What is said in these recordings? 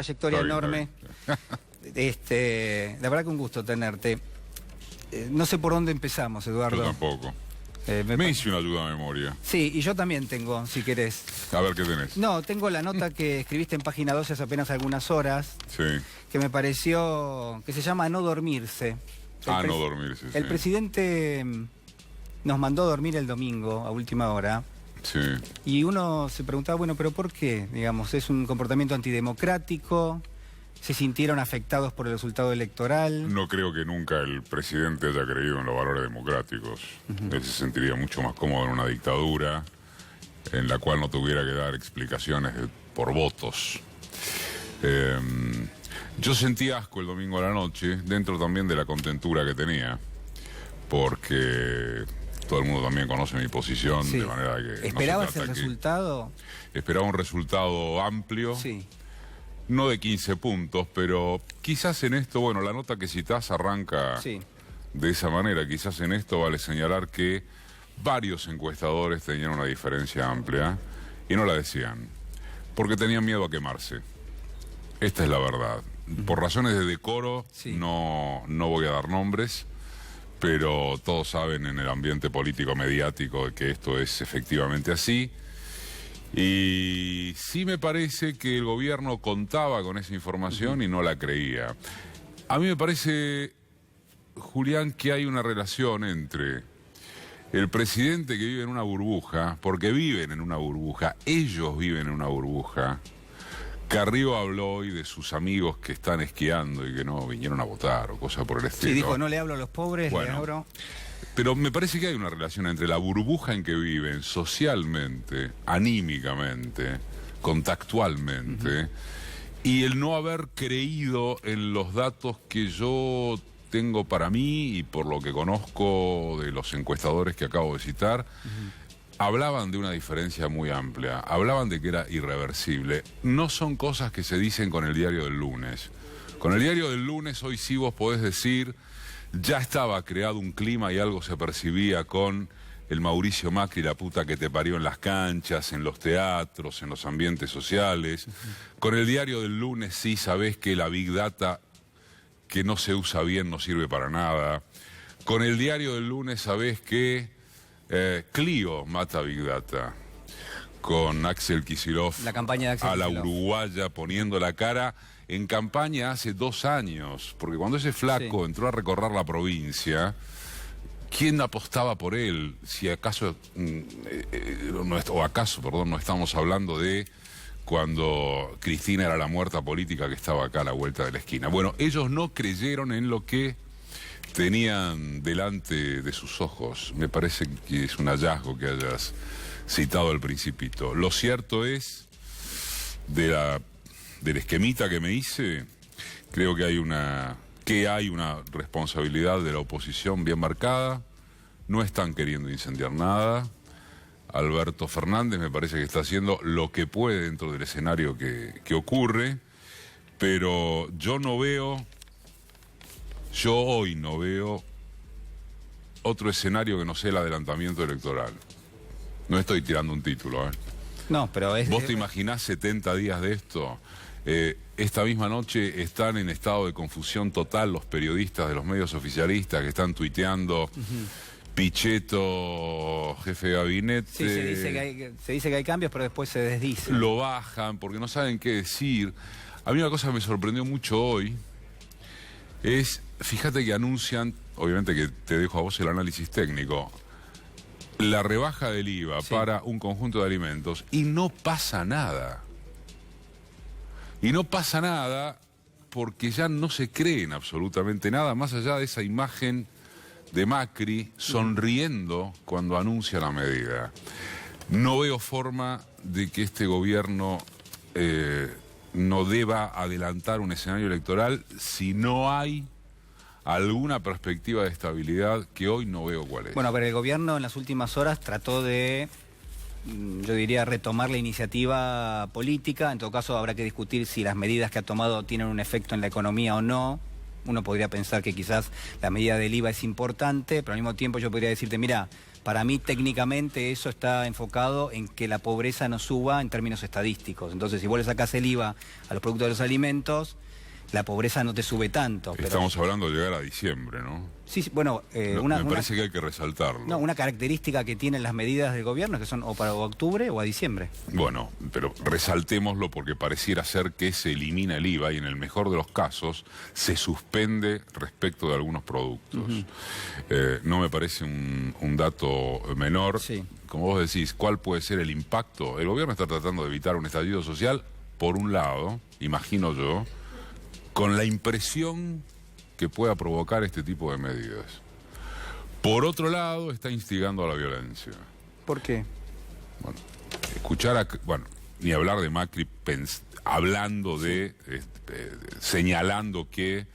trayectoria enorme. La verdad que un gusto tenerte. No sé por dónde empezamos, Eduardo. Yo tampoco. Me hice una ayuda a memoria. Sí, y yo también tengo, si querés. A ver, ¿qué tenés? No, tengo la nota que escribiste en Página 12 hace apenas algunas horas. Sí. Que me pareció, que se llama No dormirse. No dormirse, sí. El presidente nos mandó a dormir el domingo, a última hora. Sí. Y uno se preguntaba, bueno, ¿pero por qué? Digamos, ¿es un comportamiento antidemocrático? ¿Se sintieron afectados por el resultado electoral? No creo que nunca el presidente haya creído en los valores democráticos. Él se sentiría mucho más cómodo en una dictadura en la cual no tuviera que dar explicaciones por votos. Yo sentí asco el domingo a la noche, dentro también de la contentura que tenía, porque todo el mundo también conoce mi posición, sí. De manera que... ¿Esperabas el resultado? Esperaba un resultado amplio. Sí. No de 15 puntos, pero quizás en esto, bueno, la nota que citás arranca de esa manera. Quizás en esto vale señalar que varios encuestadores tenían una diferencia amplia y no la decían, porque tenían miedo a quemarse. Esta es la verdad. Por razones de decoro, no voy a dar nombres, pero todos saben en el ambiente político mediático que esto es efectivamente así. Y sí me parece que el gobierno contaba con esa información y no la creía. A mí me parece, Julián, que hay una relación entre el presidente que vive en una burbuja, porque viven en una burbuja, ellos viven en una burbuja. Carrió habló hoy de sus amigos que están esquiando y que no vinieron a votar o cosas por el estilo. Sí, dijo, no le hablo a los pobres, bueno, le abro... Pero me parece que hay una relación entre la burbuja en que viven socialmente, anímicamente, contactualmente, y el no haber creído en los datos que yo tengo para mí y por lo que conozco de los encuestadores que acabo de citar. Hablaban de una diferencia muy amplia, hablaban de que era irreversible. No son cosas que se dicen con el diario del lunes. Con el diario del lunes hoy sí vos podés decir... Ya estaba creado un clima y algo se percibía con el Mauricio Macri, la puta que te parió en las canchas, en los teatros, en los ambientes sociales. Con el diario del lunes sí sabés que la Big Data, que no se usa bien, no sirve para nada. Con el diario del lunes sabés que Clio mata Big Data. Con Axel Kicillof, la campaña de Axel a la Kicillof. uruguaya poniendo la cara en campaña hace 2 años, porque cuando ese flaco entró a recorrer la provincia, ¿quién apostaba por él? Si acaso, no estamos hablando de cuando Cristina era la muerta política que estaba acá a la vuelta de la esquina. Bueno, ellos no creyeron en lo que tenían delante de sus ojos. Me parece que es un hallazgo que hayas citado al principito. Lo cierto es, del esquemita que me hice, creo que hay una responsabilidad de la oposición bien marcada. No están queriendo incendiar nada. Alberto Fernández me parece que está haciendo lo que puede dentro del escenario que ocurre, pero yo hoy no veo otro escenario que no sea el adelantamiento electoral. No estoy tirando un título, No, pero es... ¿Vos te imaginás 70 días de esto? Esta misma noche están en estado de confusión total los periodistas de los medios oficialistas que están tuiteando Pichetto, jefe de gabinete. Sí, se dice que hay cambios, pero después se desdice. Lo bajan porque no saben qué decir. A mí una cosa que me sorprendió mucho hoy es, fíjate que anuncian, obviamente que te dejo a vos el análisis técnico, la rebaja del IVA para un conjunto de alimentos y no pasa nada. Y no pasa nada porque ya no se cree en absolutamente nada, más allá de esa imagen de Macri sonriendo cuando anuncia la medida. No veo forma de que este gobierno no deba adelantar un escenario electoral si no hay alguna perspectiva de estabilidad que hoy no veo cuál es. Bueno, pero el gobierno en las últimas horas trató de, yo diría, retomar la iniciativa política. En todo caso habrá que discutir si las medidas que ha tomado tienen un efecto en la economía o no. Uno podría pensar que quizás la medida del IVA es importante, pero al mismo tiempo yo podría decirte, mira, Para mí, técnicamente, eso está enfocado en que la pobreza no suba en términos estadísticos. Entonces, si vos le sacás el IVA a los productos de los alimentos, la pobreza no te sube tanto. Estamos hablando de llegar a diciembre, ¿no? Sí, bueno, me parece que hay que resaltarlo. No, una característica que tienen las medidas del gobierno es que son o para octubre o a diciembre. Bueno, pero resaltémoslo porque pareciera ser que se elimina el IVA y en el mejor de los casos se suspende respecto de algunos productos. No me parece un dato menor. Sí. Como vos decís, ¿cuál puede ser el impacto? El gobierno está tratando de evitar un estallido social, por un lado, imagino yo, con la impresión que pueda provocar este tipo de medidas. Por otro lado, está instigando a la violencia. ¿Por qué? Bueno, bueno, ni hablar de Macri hablando de, señalando que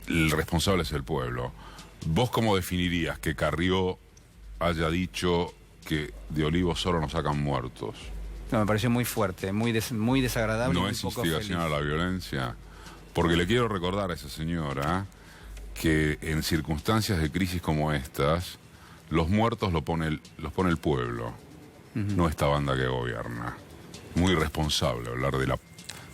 el responsable es el pueblo. ¿Vos cómo definirías que Carrió haya dicho que de Olivos solo nos sacan muertos? No, me pareció muy fuerte, muy desagradable. ¿No y es muy poco instigación feliz. a la violencia? Porque le quiero recordar a esa señora que en circunstancias de crisis como estas, los muertos los pone el pueblo, no esta banda que gobierna. Muy irresponsable hablar de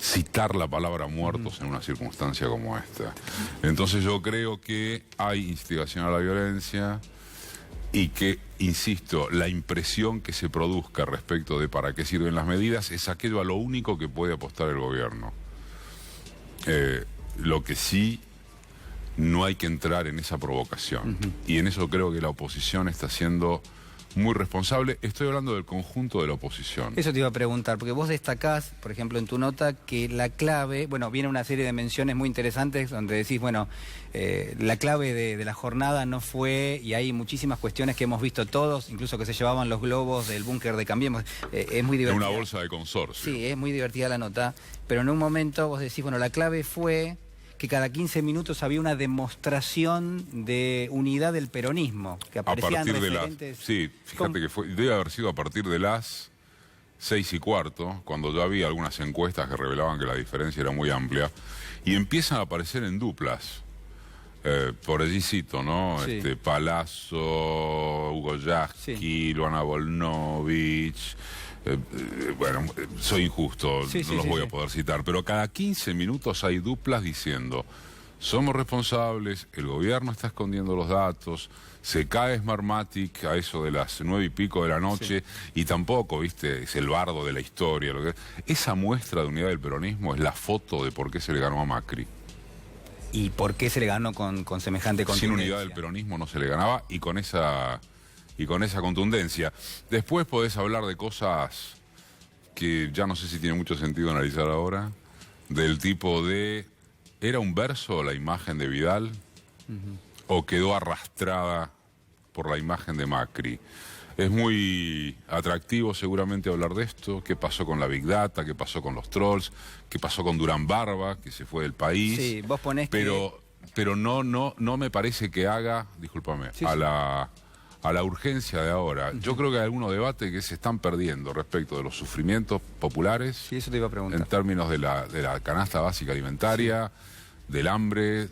citar la palabra muertos en una circunstancia como esta. Entonces yo creo que hay instigación a la violencia y que, insisto, la impresión que se produzca respecto de para qué sirven las medidas es aquello a lo único que puede apostar el gobierno. Lo que sí, no hay que entrar en esa provocación. Y en eso creo que la oposición está siendo muy responsable. Estoy hablando del conjunto de la oposición. Eso te iba a preguntar, porque vos destacás, por ejemplo, en tu nota, que la clave, bueno, viene una serie de menciones muy interesantes donde decís, bueno, la clave de la jornada no fue, y hay muchísimas cuestiones que hemos visto todos, incluso que se llevaban los globos del búnker de Cambiemos, es muy divertido. En una bolsa de consorcio. Sí, es muy divertida la nota, pero en un momento vos decís, bueno, la clave fue que cada 15 minutos había una demostración de unidad del peronismo, que aparecían a partir referentes... Sí, fíjate que debe haber sido a partir de las 6:15, cuando ya había algunas encuestas que revelaban que la diferencia era muy amplia, y empiezan a aparecer en duplas. Por allí cito, ¿no? Sí. Palazzo, Hugo Yasky, Sí. Luana Volnovich... bueno, soy injusto, no los voy a poder citar, pero cada 15 minutos hay duplas diciendo: somos responsables, el gobierno está escondiendo los datos, se cae Smartmatic a eso de las 9:00 de la noche, y tampoco, viste, es el bardo de la historia. Esa muestra de unidad del peronismo es la foto de por qué se le ganó a Macri. ¿Y por qué se le ganó con semejante contundencia? Sin unidad del peronismo no se le ganaba, y con esa contundencia. Después podés hablar de cosas que ya no sé si tiene mucho sentido analizar ahora, del tipo de, ¿era un verso la imagen de Vidal? ¿O quedó arrastrada por la imagen de Macri? Es muy atractivo seguramente hablar de esto, qué pasó con la Big Data, qué pasó con los trolls, qué pasó con Durán Barba, que se fue del país. Sí, vos ponés pero no me parece que haga, discúlpame, a la urgencia de ahora. Yo creo que hay algunos debates que se están perdiendo respecto de los sufrimientos populares. Sí, eso te iba a preguntar. En términos de la canasta básica alimentaria, del hambre,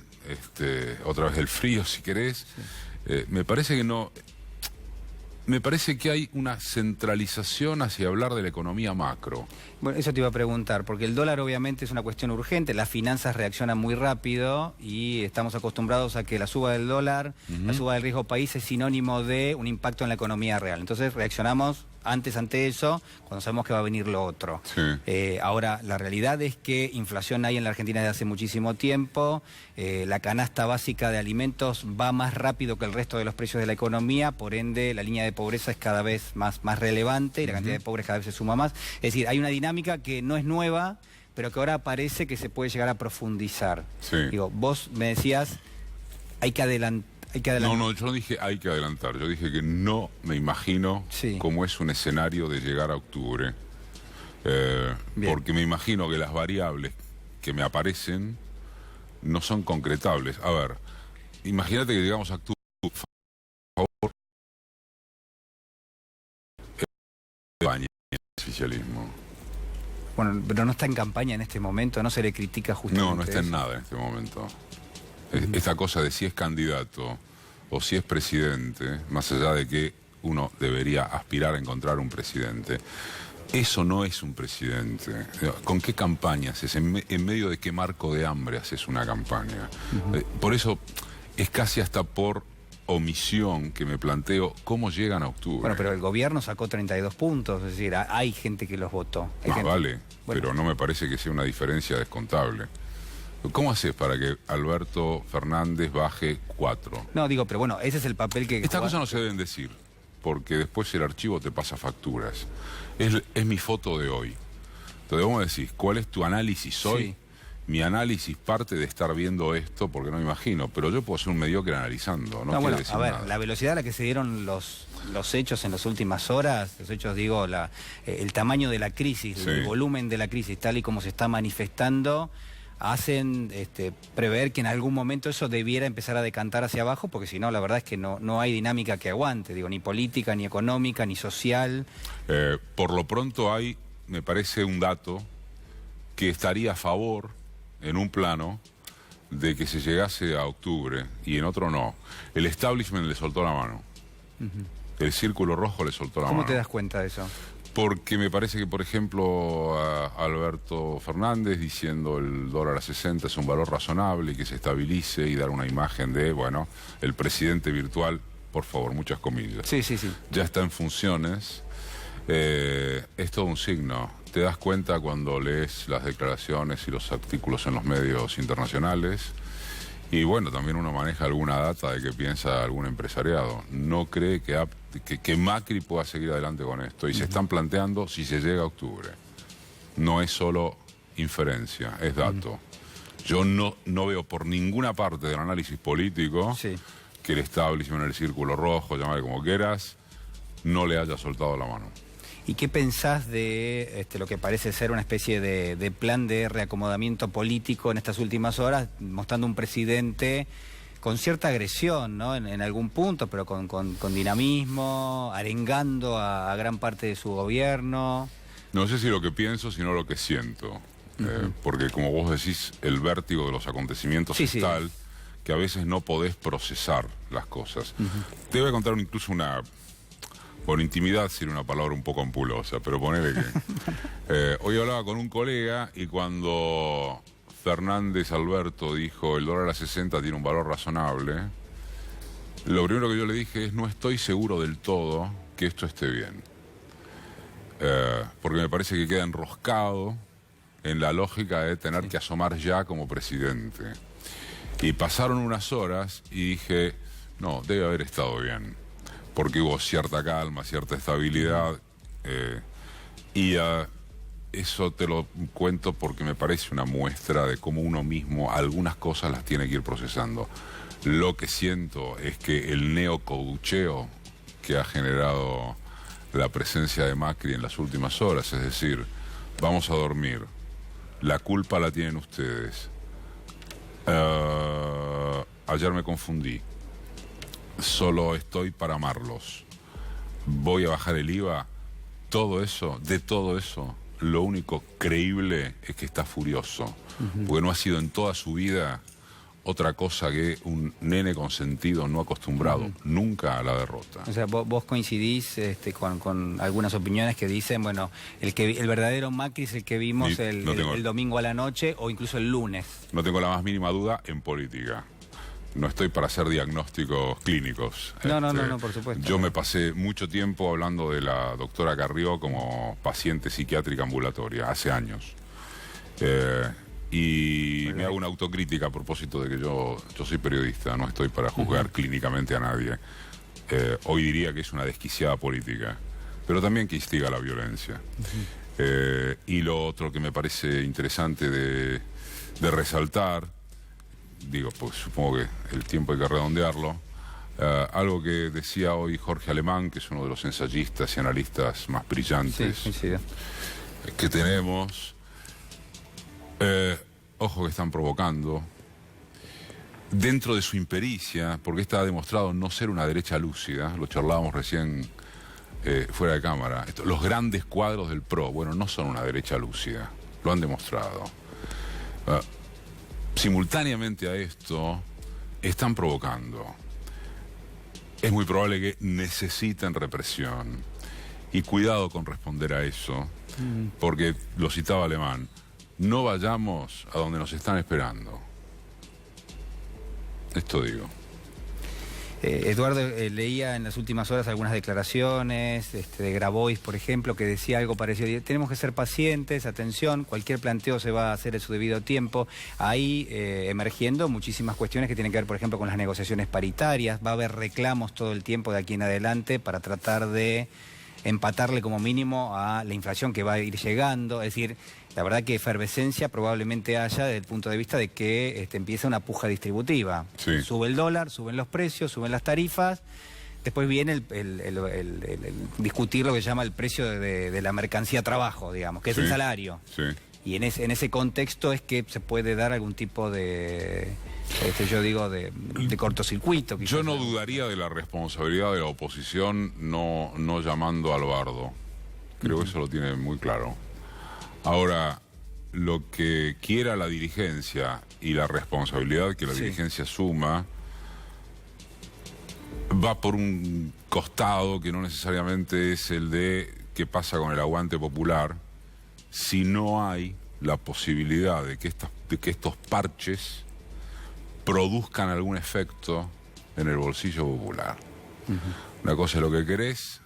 otra vez del frío, si querés. Sí. Me parece que no... Me parece que hay una centralización hacia hablar de la economía macro. Bueno, eso te iba a preguntar, porque el dólar obviamente es una cuestión urgente, las finanzas reaccionan muy rápido y estamos acostumbrados a que la suba del dólar, la suba del riesgo país es sinónimo de un impacto en la economía real. Entonces reaccionamos antes ante eso, cuando sabemos que va a venir lo otro. Sí. Ahora, la realidad es que inflación hay en la Argentina desde hace muchísimo tiempo, la canasta básica de alimentos va más rápido que el resto de los precios de la economía, por ende la línea de pobreza es cada vez más relevante y la cantidad de pobres cada vez se suma más. Es decir, hay una dinámica que no es nueva, pero que ahora parece que se puede llegar a profundizar. Sí. Digo, vos me decías, hay que adelantar. No, yo no dije hay que adelantar, yo dije que no me imagino cómo es un escenario de llegar a octubre. Porque me imagino que las variables que me aparecen no son concretables. A ver, imagínate que llegamos a octubre, por favor, el oficialismo. Bueno, pero no está en campaña en este momento, no se le critica justamente. No está en nada en este momento. Esta cosa de si es candidato o si es presidente, más allá de que uno debería aspirar a encontrar un presidente, eso no es un presidente. ¿Con qué campaña haces? ¿En medio de qué marco de hambre haces una campaña? Por eso es casi hasta por omisión que me planteo cómo llegan a octubre. Bueno, pero el gobierno sacó 32 puntos, es decir, hay gente que los votó. Vale, bueno, pero no me parece que sea una diferencia descontable. ¿Cómo haces para que Alberto Fernández baje 4? No, digo, pero bueno, ese es el papel que... Estas cosas no se deben decir, porque después el archivo te pasa facturas. Es mi foto de hoy. Entonces vos me decís, ¿cuál es tu análisis hoy? Sí. Mi análisis parte de estar viendo esto, porque no me imagino, pero yo puedo ser un mediocre analizando, no quiere decir nada. La velocidad a la que se dieron los hechos en las últimas horas, los hechos, digo, el tamaño de la crisis, sí, el volumen de la crisis, tal y como se está manifestando, hacen prever que en algún momento eso debiera empezar a decantar hacia abajo, porque si no, la verdad es que no hay dinámica que aguante, digo, ni política, ni económica, ni social. Por lo pronto hay, me parece, un dato que estaría a favor, en un plano, de que se llegase a octubre, y en otro no. El establishment le soltó la mano. El Círculo Rojo le soltó la mano. ¿Cómo te das cuenta de eso? Porque me parece que, por ejemplo, a Alberto Fernández diciendo el dólar a 60 es un valor razonable y que se estabilice y dar una imagen de, bueno, el presidente virtual, por favor, muchas comillas. Sí. Ya está en funciones. Es todo un signo. Te das cuenta cuando lees las declaraciones y los artículos en los medios internacionales. Y bueno, también uno maneja alguna data de qué piensa algún empresariado. No cree que Macri pueda seguir adelante con esto. Y se están planteando si se llega a octubre. No es solo inferencia, es dato. Yo no veo por ninguna parte del análisis político que el establishment, el Círculo Rojo, llamarle como quieras, no le haya soltado la mano. ¿Y qué pensás de lo que parece ser una especie de plan de reacomodamiento político en estas últimas horas, mostrando un presidente con cierta agresión, ¿no? En algún punto, pero con dinamismo, arengando a gran parte de su gobierno? No sé si lo que pienso, sino lo que siento. Porque como vos decís, el vértigo de los acontecimientos es tal que a veces no podés procesar las cosas. Te voy a contar incluso una... Por intimidad sería una palabra un poco ampulosa, pero ponele que... hoy hablaba con un colega y cuando Fernández Alberto dijo el dólar a 60 tiene un valor razonable, lo primero que yo le dije es no estoy seguro del todo que esto esté bien. Porque me parece que queda enroscado en la lógica de tener que asomar ya como presidente. Y pasaron unas horas y dije, no, debe haber estado bien. Porque hubo cierta calma, cierta estabilidad, y eso te lo cuento porque me parece una muestra de cómo uno mismo algunas cosas las tiene que ir procesando. Lo que siento es que el neocobucheo que ha generado la presencia de Macri en las últimas horas, es decir, vamos a dormir, la culpa la tienen ustedes, ayer me confundí, solo estoy para amarlos, voy a bajar el IVA, todo eso, lo único creíble es que está furioso, porque no ha sido en toda su vida otra cosa que un nene consentido no acostumbrado nunca a la derrota. O sea, vos coincidís con algunas opiniones que dicen, bueno, el verdadero Macri es el que vimos el domingo a la noche o incluso el lunes. No tengo la más mínima duda en política. No estoy para hacer diagnósticos clínicos. No, por supuesto. Yo me pasé mucho tiempo hablando de la doctora Carrió como paciente psiquiátrica ambulatoria, hace años. Y me hago una autocrítica a propósito de que yo soy periodista, no estoy para juzgar clínicamente a nadie. Hoy diría que es una desquiciada política, pero también que instiga la violencia. Y lo otro que me parece interesante de resaltar, digo, pues supongo que el tiempo hay que redondearlo, algo que decía hoy Jorge Alemán, que es uno de los ensayistas y analistas más brillantes que tenemos. Ojo que están provocando, dentro de su impericia, porque esta ha demostrado no ser una derecha lúcida, lo charlábamos recién fuera de cámara, los grandes cuadros del PRO, bueno, no son una derecha lúcida, lo han demostrado. Simultáneamente a esto, están provocando. es muy probable que necesiten represión. Y cuidado con responder a eso, porque lo citaba Alemán, no vayamos a donde nos están esperando. Esto digo. Eduardo, leía en las últimas horas algunas declaraciones de Grabois, por ejemplo, que decía algo parecido. Tenemos que ser pacientes, atención, cualquier planteo se va a hacer en su debido tiempo. Ahí emergiendo muchísimas cuestiones que tienen que ver, por ejemplo, con las negociaciones paritarias. Va a haber reclamos todo el tiempo de aquí en adelante para tratar de empatarle como mínimo a la inflación que va a ir llegando. Es decir, la verdad que efervescencia probablemente haya desde el punto de vista de que empieza una puja distributiva. Sí. Sube el dólar, suben los precios, suben las tarifas. Después viene el discutir lo que se llama el precio de la mercancía trabajo, digamos, que es el salario. Sí. Y en ese contexto es que se puede dar algún tipo de, yo digo, de cortocircuito. Quizás. Yo no dudaría de la responsabilidad de la oposición no llamando al bardo. Creo que eso lo tiene muy claro. Ahora, lo que quiera la dirigencia y la responsabilidad que la dirigencia suma va por un costado que no necesariamente es el de qué pasa con el aguante popular, si no hay la posibilidad de que estos parches produzcan algún efecto en el bolsillo popular. Una cosa es lo que querés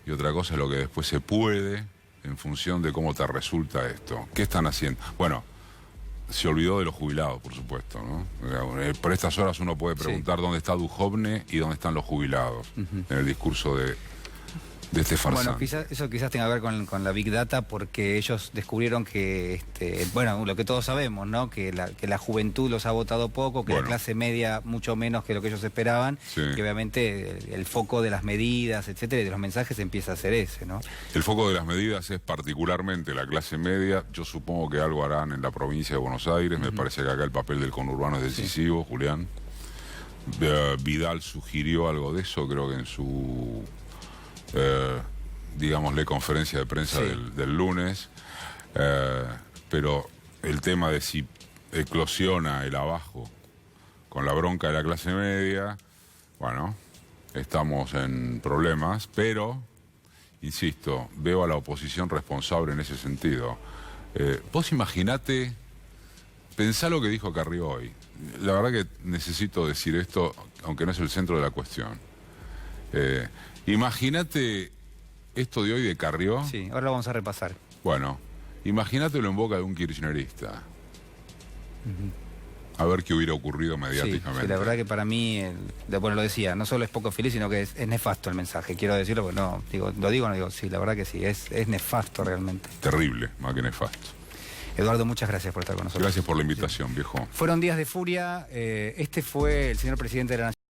y otra cosa es lo que después se puede en función de cómo te resulta esto. ¿Qué están haciendo? Bueno, se olvidó de los jubilados, por supuesto, ¿no? Por estas horas uno puede preguntar dónde está Duhovne y dónde están los jubilados en el discurso de este farsante. Bueno, eso quizás tenga que ver con la Big Data, porque ellos descubrieron que, bueno, lo que todos sabemos, ¿no? Que la juventud los ha votado poco, que la clase media mucho menos que lo que ellos esperaban, que obviamente el foco de las medidas, etcétera, y de los mensajes empieza a ser ese, ¿no? El foco de las medidas es particularmente la clase media. Yo supongo que algo harán en la provincia de Buenos Aires. Me parece que acá el papel del conurbano es decisivo, Julián. Vidal sugirió algo de eso, creo que en su... digámosle, conferencia de prensa del lunes, pero el tema de si eclosiona el abajo con la bronca de la clase media, bueno, estamos en problemas, pero, insisto, veo a la oposición responsable en ese sentido. Vos imaginate, pensá lo que dijo Carrió hoy. La verdad que necesito decir esto, aunque no es el centro de la cuestión. Imagínate esto de hoy de Carrió. Sí, ahora lo vamos a repasar. Bueno, imagínatelo en boca de un kirchnerista. A ver qué hubiera ocurrido mediáticamente. Sí, la verdad que para mí, bueno, lo decía, no solo es poco feliz, sino que es nefasto el mensaje. Quiero decirlo porque sí, la verdad que sí, es nefasto realmente. Terrible, más que nefasto. Eduardo, muchas gracias por estar con nosotros. Gracias por la invitación, viejo. Fueron días de furia. Este fue el señor presidente de la Nación.